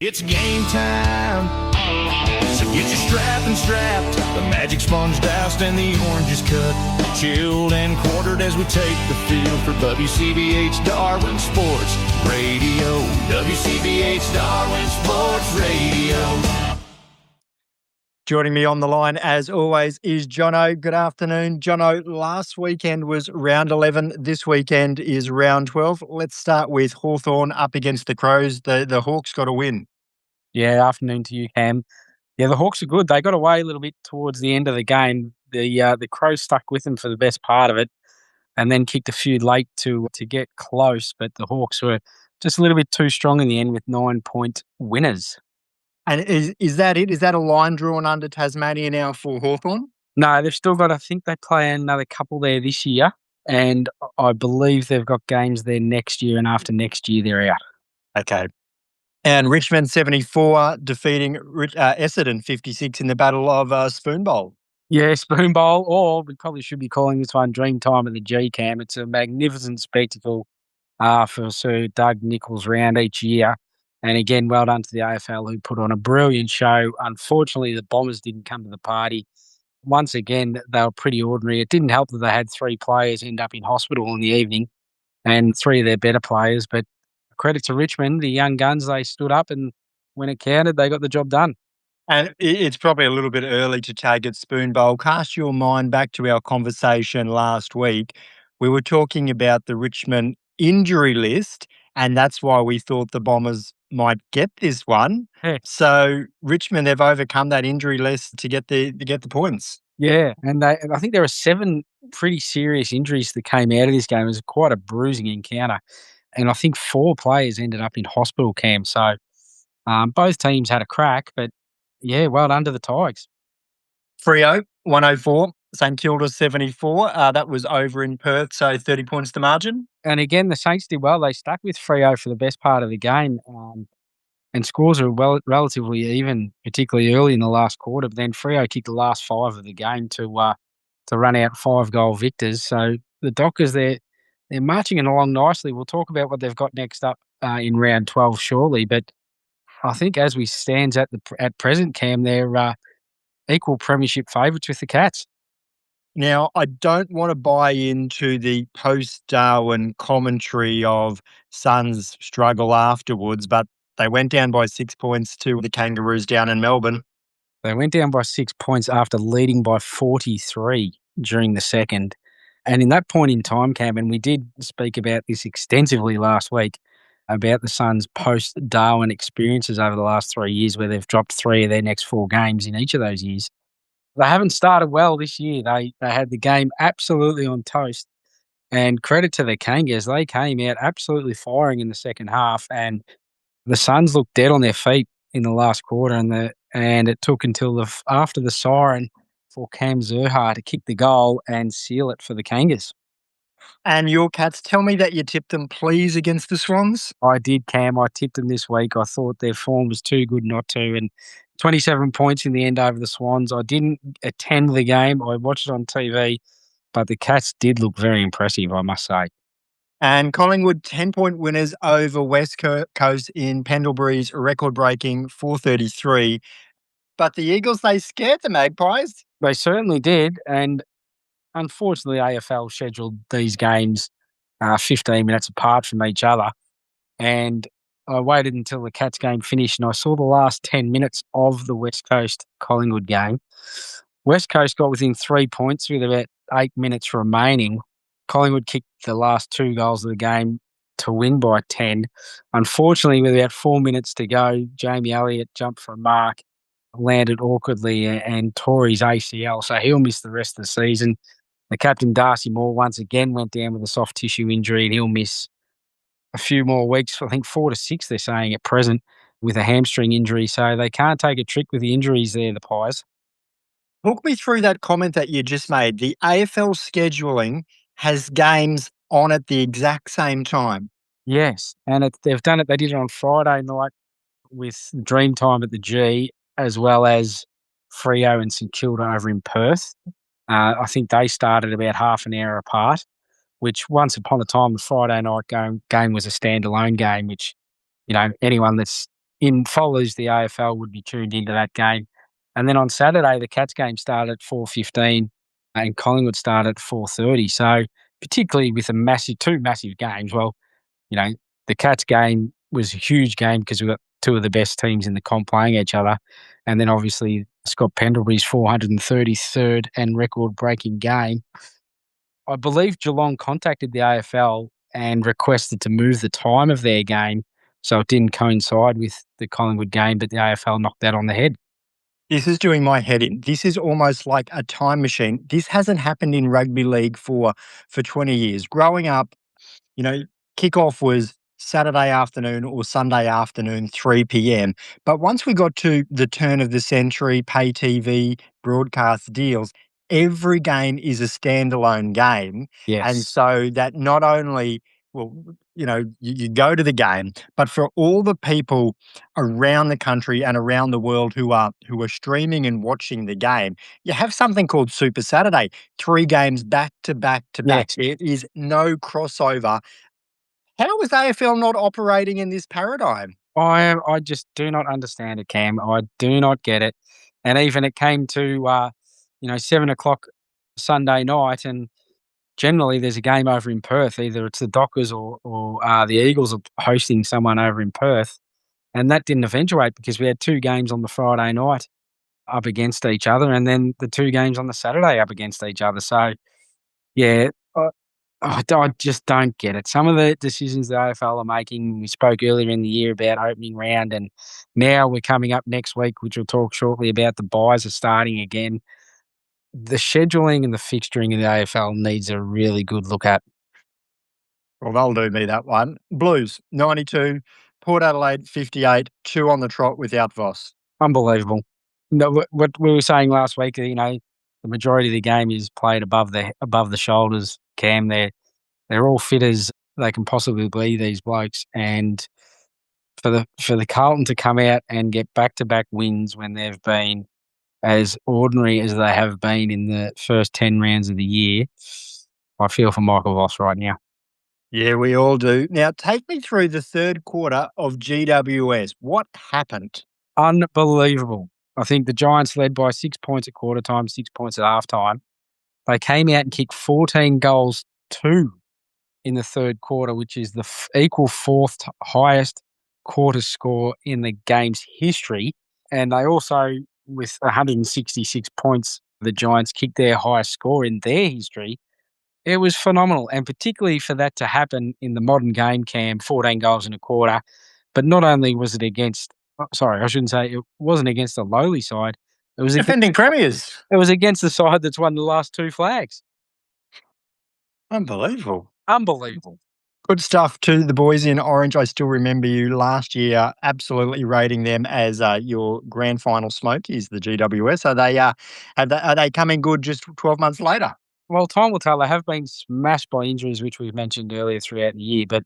It's game time, so get your strap and strapped. The magic sponge doused and the oranges cut, chilled and quartered as we take the field for WCBH Darwin Sports Radio. WCBH Darwin Sports Radio. Joining me on the line, as always, is Jono. Good afternoon, Jono. Last weekend was round 11. This weekend is round 12. Let's start with Hawthorn up against the Crows. The Hawks got a win. Yeah, afternoon to you, Cam. Yeah, the Hawks are good. They got away a little bit towards the end of the game. The Crows stuck with them for the best part of it and then kicked a few late to get close, but the Hawks were just a little bit too strong in the end with 9-point winners. And is that it? Is that a line drawn under Tasmania now for Hawthorn? No, they've still got, I think they play another couple there this year, and I believe they've got games there next year, and after next year they're out. Okay. And Richmond 74 defeating Essendon 56 in the Battle of Spoon Bowl. Yeah, Spoon Bowl, or we probably should be calling this one Dream Time of the G, Cam. It's a magnificent spectacle for Sir Doug Nicholls round each year. And again, well done to the AFL who put on a brilliant show. Unfortunately, the Bombers didn't come to the party. Once again, they were pretty ordinary. It didn't help that they had 3 players end up in hospital in the evening and 3 of their better players. But credit to Richmond, the young guns, they stood up and when it counted, they got the job done. And it's probably a little bit early to take it Spoon Bowl. Cast your mind back to our conversation last week. We were talking about the Richmond injury list, and that's why we thought the Bombers might get this one. Yeah. So Richmond, they've overcome that injury list to get the points. Yeah, and I think there were 7 pretty serious injuries that came out of this game. It was quite a bruising encounter. And I think 4 players ended up in hospital, Cam. So both teams had a crack, but yeah, well done to the Tigers. Freo 104, St Kilda 74. That was over in Perth, so 30 points to margin. And again, the Saints did well. They stuck with Freo for the best part of the game, and scores are relatively even, particularly early in the last quarter. But then Freo kicked the last 5 of the game to run out 5-goal victors. So the Dockers, they're marching along nicely. We'll talk about what they've got next up in round 12 shortly. But I think as we stand at present, Cam, they're equal premiership favourites with the Cats. Now, I don't want to buy into the post-Darwin commentary of Suns' struggle afterwards, but they went down by 6 points to the Kangaroos down in Melbourne. They went down by 6 points after leading by 43 during the second. And in that point in time, Cam, and we did speak about this extensively last week, about the Suns' post-Darwin experiences over the last 3 years where they've dropped 3 of their next 4 games in each of those years. They haven't started well this year. They had the game absolutely on toast. And credit to the Kangas, they came out absolutely firing in the second half, and the Suns looked dead on their feet in the last quarter, and it took until after the siren for Cam Zurhaar to kick the goal and seal it for the Kangas. And your Cats, tell me that you tipped them, please, against the Swans. I did, Cam. I tipped them this week. I thought their form was too good not to, and 27 points in the end over the Swans. I didn't attend the game. I watched it on TV, but the Cats did look very impressive, I must say. And Collingwood, 10-point winners over West Coast in Pendlebury's record-breaking 433. But the Eagles, they scared the Magpies. They certainly did, and unfortunately, AFL scheduled these games 15 minutes apart from each other, and I waited until the Cats game finished, and I saw the last 10 minutes of the West Coast Collingwood game. West Coast got within 3 points with about 8 minutes remaining. Collingwood kicked the last 2 goals of the game to win by 10. Unfortunately, with about 4 minutes to go, Jamie Elliott jumped for a mark, landed awkwardly and tore his ACL, so he'll miss the rest of the season. The captain, Darcy Moore, once again went down with a soft tissue injury, and he'll miss a few more weeks, I think 4 to 6 they're saying at present, with a hamstring injury. So they can't take a trick with the injuries there, the Pies. Talk me through that comment that you just made. The AFL scheduling has games on at the exact same time. Yes, and they've done it. They did it on Friday night with Dreamtime at the G, as well as Freo and St Kilda over in Perth. I think they started about half an hour apart, which once upon a time, the Friday night game was a standalone game, which, you know, anyone that's in follows the AFL would be tuned into that game. And then on Saturday, the Cats game started at 4:15 and Collingwood started at 4:30. So particularly with two massive games, well, the Cats game was a huge game because we got two of the best teams in the comp playing each other. And then obviously Scott Pendlebury's 433rd and record-breaking game. I believe Geelong contacted the AFL and requested to move the time of their game so it didn't coincide with the Collingwood game, but the AFL knocked that on the head. This is doing my head in. This is almost like a time machine. This hasn't happened in rugby league for 20 years. Growing up, you know, kickoff was Saturday afternoon or Sunday afternoon, 3 p.m. But once we got to the turn of the century, pay TV, broadcast deals, every game is a standalone game. And Yes. so that not only, well, you go to the game, but for all the people around the country and around the world who are streaming and watching the game, you have something called Super Saturday, 3 games back to back to back. Yes. It is no crossover. How is AFL not operating in this paradigm? I just do not understand it, Cam. I do not get it. And even it came to 7 o'clock Sunday night, and generally there's a game over in Perth. Either it's the Dockers or the Eagles are hosting someone over in Perth, and that didn't eventuate because we had 2 games on the Friday night up against each other, and then the 2 games on the Saturday up against each other. So yeah, I just don't get it. Some of the decisions the AFL are making, we spoke earlier in the year about opening round, and now we're coming up next week, which we'll talk shortly about. The buys are starting again. The scheduling and the fixturing in the AFL needs a really good look at. Well, they'll do me that one. Blues, 92, Port Adelaide, 58, 2 on the trot without Voss. Unbelievable. No, what we were saying last week, the majority of the game is played above the shoulders. Cam, they're all fit as they can possibly be, these blokes, and for the Carlton to come out and get back-to-back wins when they've been as ordinary as they have been in the first 10 rounds of the year, I feel for Michael Voss right now. Yeah, we all do. Now, take me through the third quarter of GWS. What happened? Unbelievable. I think the Giants led by 6 points at quarter time, 6 points at halftime. They came out and kicked 14 goals, 2 in the third quarter, which is the equal fourth highest quarter score in the game's history. And they also, with 166 points, the Giants kicked their highest score in their history. It was phenomenal. And particularly for that to happen in the modern game, Cam, 14 goals in a quarter. But not only was it against, I shouldn't say it wasn't against a lowly side. It was Defending premiers. It was against the side that's won the last 2 flags. Unbelievable. Unbelievable. Good stuff to the boys in orange. I still remember you last year absolutely rating them as your grand final smokies, the GWS. Are they coming good just 12 months later? Well, time will tell. They have been smashed by injuries, which we've mentioned earlier throughout the year, but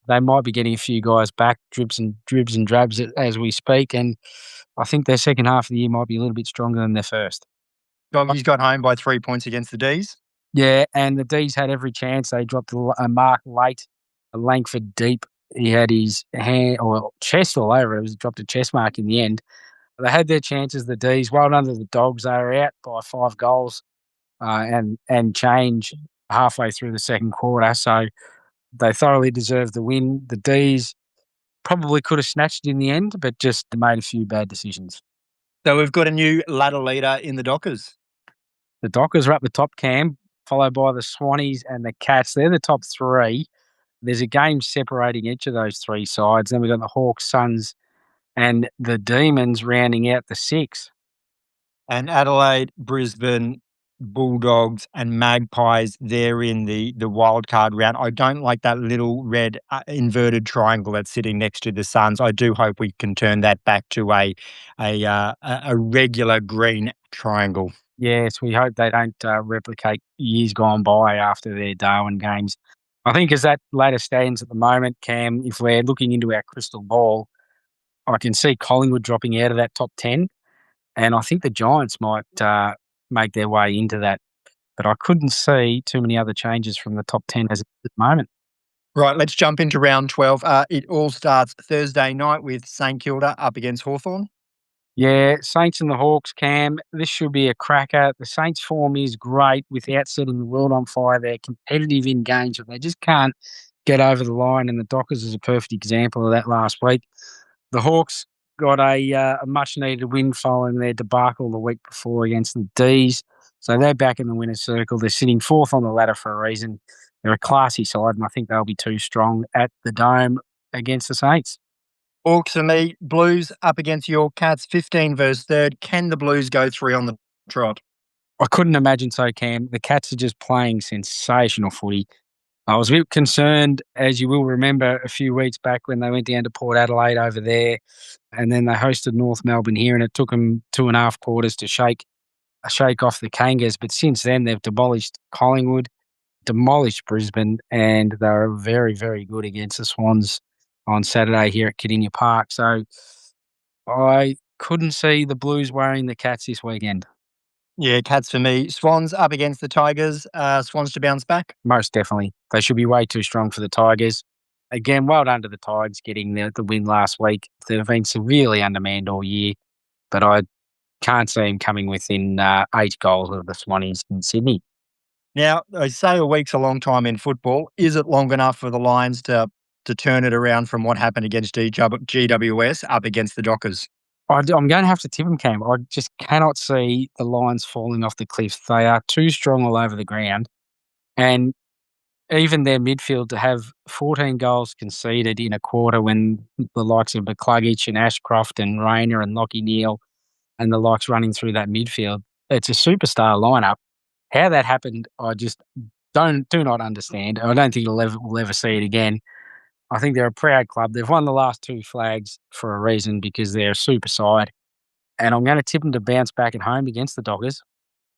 they might be getting a few guys back, dribs and drabs as we speak, and I think their second half of the year might be a little bit stronger than their first. Doggies got home by 3 points against the D's. Yeah, and the D's had every chance. They dropped a mark late, a Langford deep. He had his hand or chest all over it. It was dropped a chest mark in the end. They had their chances, the D's. Well done to the Dogs. They were out by 5 goals and change halfway through the second quarter. So they thoroughly deserved the win. The D's probably could have snatched it in the end, but just made a few bad decisions. So we've got a new ladder leader in the Dockers. The Dockers are up the top, Cam, followed by the Swannies and the Cats. They're the top 3. There's a game separating each of those 3 sides. Then we've got the Hawks, Suns, and the Demons rounding out the 6. And Adelaide, Brisbane, Bulldogs and Magpies, they're in the wild card round. I don't like that little red inverted triangle that's sitting next to the Suns. I do hope we can turn that back to a regular green triangle. Yes, we hope they don't replicate years gone by after their Darwin games. I think as that ladder stands at the moment, Cam, if we're looking into our crystal ball, I can see Collingwood dropping out of that top 10, and I think the Giants might make their way into that. But I couldn't see too many other changes from the top 10 as at the moment. Right, let's jump into round 12. It all starts Thursday night with St Kilda up against Hawthorn. Yeah, Saints and the Hawks, Cam. This should be a cracker. The Saints' form is great without setting the world on fire. They're competitive in games, but they just can't get over the line. And the Dockers is a perfect example of that last week. The Hawks got a much needed win following their debacle the week before against the D's. So they're back in the winner's circle. They're sitting fourth on the ladder for a reason. They're a classy side, and I think they'll be too strong at the Dome against the Saints. Hawks for me, Blues up against your Cats, 15 versus third. Can the Blues go 3 on the trot? I couldn't imagine so, Cam. The Cats are just playing sensational footy. I was a bit concerned, as you will remember, a few weeks back when they went down to Port Adelaide over there, and then they hosted North Melbourne here, and it took them 2.5 quarters to shake off the Kangas. But since then, they've demolished Collingwood, demolished Brisbane, and they're very, very good against the Swans on Saturday here at Kardinia Park. So I couldn't see the Blues worrying the Cats this weekend. Yeah, Cats for me. Swans up against the Tigers. Swans to bounce back. Most definitely. They should be way too strong for the Tigers. Again, well done to the Tigers getting the win last week. They've been severely undermanned all year, but I can't see them coming within 8 goals of the Swannies in Sydney. Now, they say a week's a long time in football. Is it long enough for the Lions to turn it around from what happened against GWS up against the Dockers? I'm going to have to tip them, Cam. I just cannot see the Lions falling off the cliff. They are too strong all over the ground. And even their midfield to have 14 goals conceded in a quarter when the likes of McCluggage and Ashcroft and Rayner and Lockie Neal and the likes running through that midfield, it's a superstar lineup. How that happened, I just do not understand. I don't think we'll ever see it again. I think they're a proud club. They've won the last 2 flags for a reason because they're a super side. And I'm going to tip them to bounce back at home against the Doggers.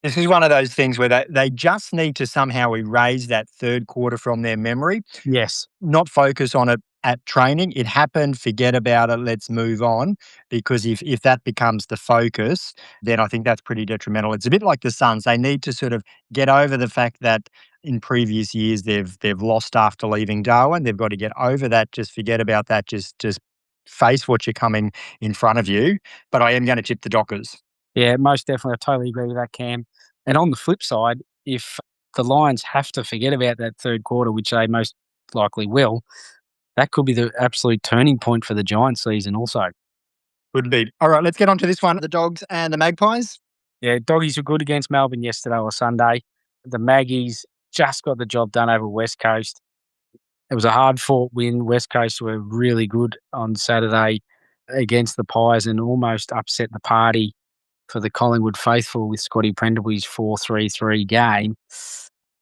This is one of those things where they just need to somehow erase that third quarter from their memory, Yes. not focus on it at training. It happened, forget about it, let's move on. Because if that becomes the focus, then I think that's pretty detrimental. It's a bit like the Suns. They need to sort of get over the fact that in previous years they've lost after leaving Darwin. They've got to get over that, just forget about that, just face what you're coming in front of you. But I am going to tip the Dockers. Yeah, most definitely. I totally agree with that, Cam. And on the flip side, if the Lions have to forget about that third quarter, which they most likely will, that could be the absolute turning point for the Giants season also. Could be. All right, let's get on to this one. The Dogs and the Magpies. Yeah, Doggies were good against Melbourne yesterday or Sunday. The Maggies just got the job done over West Coast. It was a hard-fought win. West Coast were really good on Saturday against the Pies and almost upset the party for the Collingwood faithful with Scotty Prendleby's 4-3-3 game.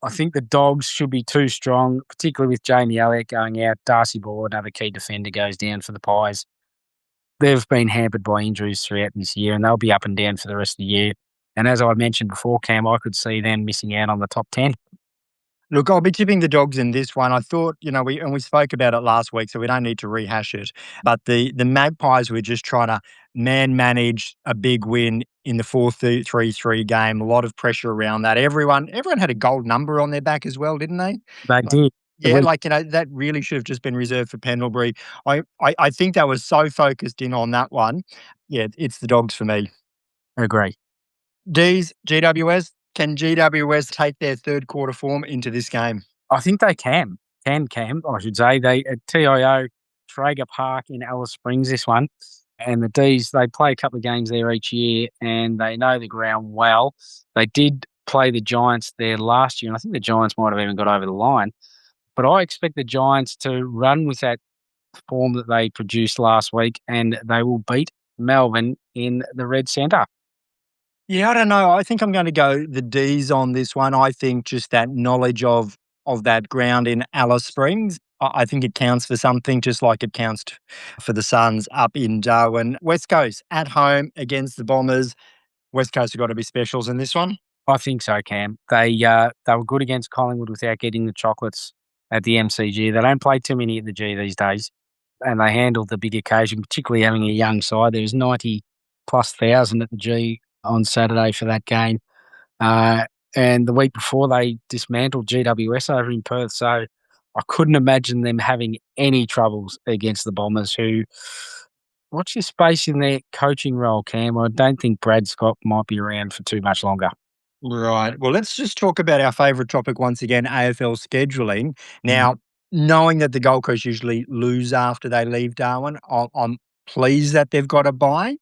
I think the Dogs should be too strong, particularly with Jamie Elliott going out. Darcy Ball, another key defender, goes down for the Pies. They've been hampered by injuries throughout this year, and they'll be up and down for the rest of the year. And as I mentioned before, Cam, I could see them missing out on the top 10. Look, I'll be tipping the Dogs in this one. I thought, we spoke about it last week, so we don't need to rehash it. But the Magpies were just trying to manage a big win in the 4-3-3 game. A lot of pressure around that. Everyone had a gold number on their back as well, didn't they? They did. Yeah, that really should have just been reserved for Pendlebury. I think they were so focused in on that one. Yeah, it's the Dogs for me. I agree. D's, GWS. Can GWS take their third quarter form into this game? I think they can. Cam, I should say. They at TIO Traeger Park in Alice Springs this one. And the D's, they play a couple of games there each year and they know the ground well. They did play the Giants there last year, and I think the Giants might have even got over the line. But I expect the Giants to run with that form that they produced last week, and they will beat Melbourne in the Red Centre. Yeah, I don't know. I think I'm going to go the D's on this one. I think just that knowledge of that ground in Alice Springs, I think it counts for something, just like it counts for the Suns up in Darwin. West Coast at home against the Bombers. West Coast have got to be specials in this one. I think so, Cam. They were good against Collingwood without getting the chocolates at the MCG. They don't play too many at the G these days, and they handled the big occasion, particularly having a young side. There was 90+ thousand at the G on Saturday for that game. And the week before, they dismantled GWS over in Perth. So I couldn't imagine them having any troubles against the Bombers, who, what's your space in their coaching role, Cam? I don't think Brad Scott might be around for too much longer. Right. Well, let's just talk about our favourite topic once again, AFL scheduling. Now, knowing that the Gold Coast usually lose after they leave Darwin, I'm pleased that they've got a bye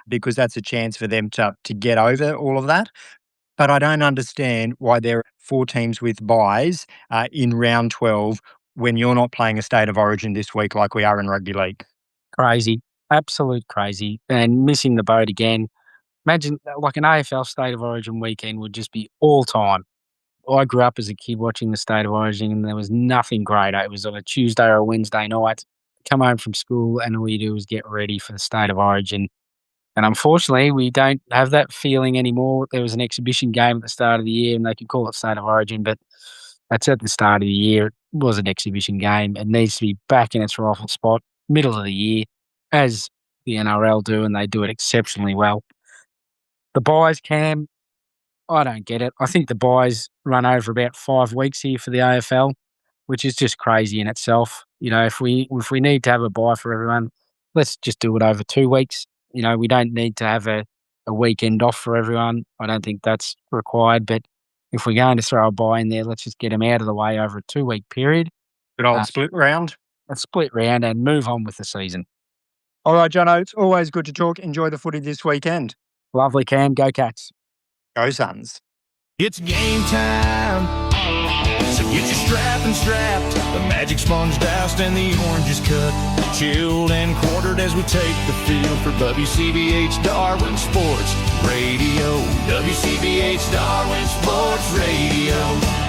because that's a chance for them to get over all of that. But I don't understand why there are 4 teams with byes in round 12 when you're not playing a State of Origin this week like we are in rugby league. Crazy. Absolute crazy. And missing the boat again. Imagine like an AFL State of Origin weekend would just be all time. I grew up as a kid watching the State of Origin, and there was nothing greater. It was on a Tuesday or a Wednesday night. Come home from school, and all you do is get ready for the State of Origin. And unfortunately, we don't have that feeling anymore. There was an exhibition game at the start of the year, and they could call it State of Origin, but that's at the start of the year. It was an exhibition game. It needs to be back in its rightful spot, middle of the year, as the NRL do, and they do it exceptionally well. The buys, Cam, I don't get it. I think the buys run over about 5 weeks here for the AFL, which is just crazy in itself. You know, if we need to have a buy for everyone, let's just do it over 2 weeks. You know, we don't need to have a weekend off for everyone. I don't think that's required. But if we're going to throw a buy in there, let's just get them out of the way over a 2-week period. Good old split round. A split round and move on with the season. All right, Jono, it's always good to talk. Enjoy the footy this weekend. Lovely, Cam. Go Cats. Go Suns. It's game time, so get your strapped. The magic sponge doused and the oranges cut, chilled and quartered as we take the field for WCBH Darwin Sports Radio. WCBH Darwin Sports Radio.